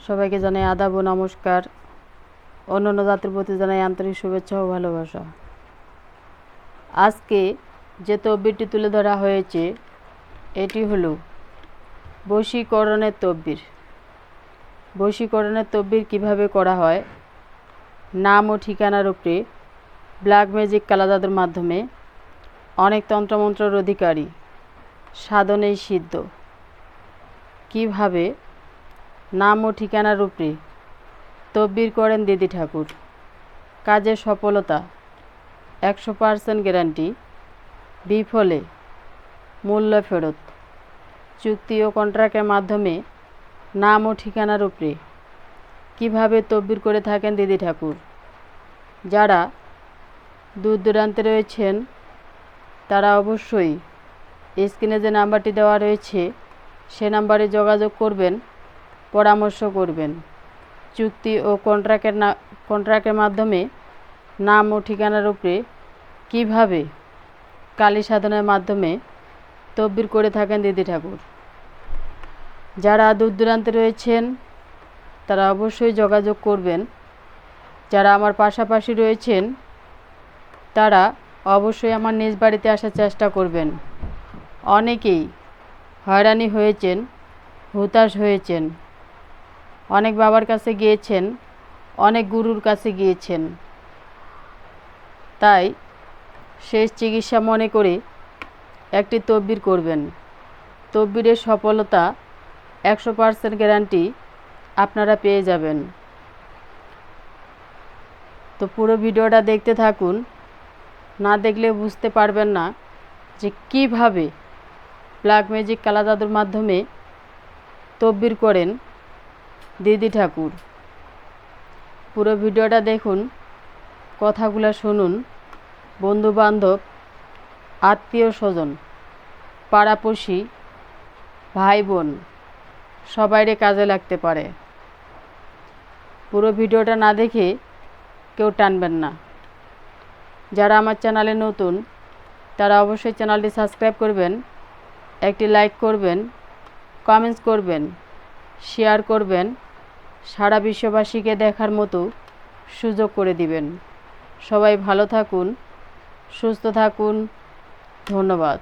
সবাইকে জানাই আদাব ও নমস্কার। অন্যান্য জাতির প্রতি জানাই আন্তরিক শুভেচ্ছা ও ভালোবাসা। আজকে যে তকবিরটি তুলে ধরা হয়েছে এটি হলো বশীকরণের তকবির। বশীকরণের তকবির কিভাবে করা হয়, নাম ও ঠিকানার উপরে ব্ল্যাক ম্যাজিক কালা জাদুর মাধ্যমে অনেক তন্ত্রমন্ত্রের অধিকারী সাধনেই সিদ্ধ। কিভাবে নাম ও ঠিকানার উপরে তকবির করেন দিদি ঠাকুর, কাজের সফলতা 100% গ্যারান্টি, বিফলে মূল্য ফেরত। চুক্তি ও কন্ট্রাক্টের মাধ্যমে নাম ও ঠিকানার উপরে কীভাবে তকবির করে থাকেন দিদি ঠাকুর। যারা দূর দূরান্তে রয়েছেন তারা অবশ্যই স্ক্রিনে যে নাম্বারটি দেওয়া রয়েছে সে নাম্বারে যোগাযোগ করবেন, পরামর্শ করবেন। চুক্তি ও কন্ট্রাক্টের মাধ্যমে নাম ও ঠিকানার উপরে কীভাবে কালী সাধনের মাধ্যমে তকবির করে থাকেন দিদি ঠাকুর। যারা দূর দূরান্তে রয়েছেন তারা অবশ্যই যোগাযোগ করবেন। যারা আমার পাশাপাশি রয়েছেন তারা অবশ্যই আমার নিজ বাড়িতে আসার চেষ্টা করবেন। অনেকেই হয়রানি হয়েছেন, হতাশ হয়েছেন, অনেক বাবার কাছে গিয়েছেন, অনেক গুরুর কাছে গিয়েছেন। তাই শেষ চিকিৎসা মনে করে একটি তকবির করবেন। তকবিরের সফলতা 100% গ্যারান্টি আপনারা পেয়ে যাবেন। তো পুরো ভিডিওটা দেখতে থাকুন, না দেখলে বুঝতে পারবেন না যে কিভাবে ব্ল্যাক ম্যাজিক কালা জাদুর মাধ্যমে তকবির করেন দিদি ঠাকুর। পুরো ভিডিওটা দেখুন, কথাগুলো শুনুন। বন্ধু বান্ধব, আত্মীয় স্বজন, পাড়াপড়শি, ভাই বোন সবাইরে কাজে লাগতে পারে। পুরো ভিডিওটা না দেখে কেউ টানবেন না। যারা আমার চ্যানেলে নতুন তারা অবশ্যই চ্যানেলটি সাবস্ক্রাইব করবেন, একটি লাইক করবেন, কমেন্টস করবেন, শেয়ার করবেন, সারা বিশ্ববাসীকে দেখার মতো সুযোগ করে দিবেন। সবাই ভালো থাকুন, সুস্থ থাকুন। ধন্যবাদ।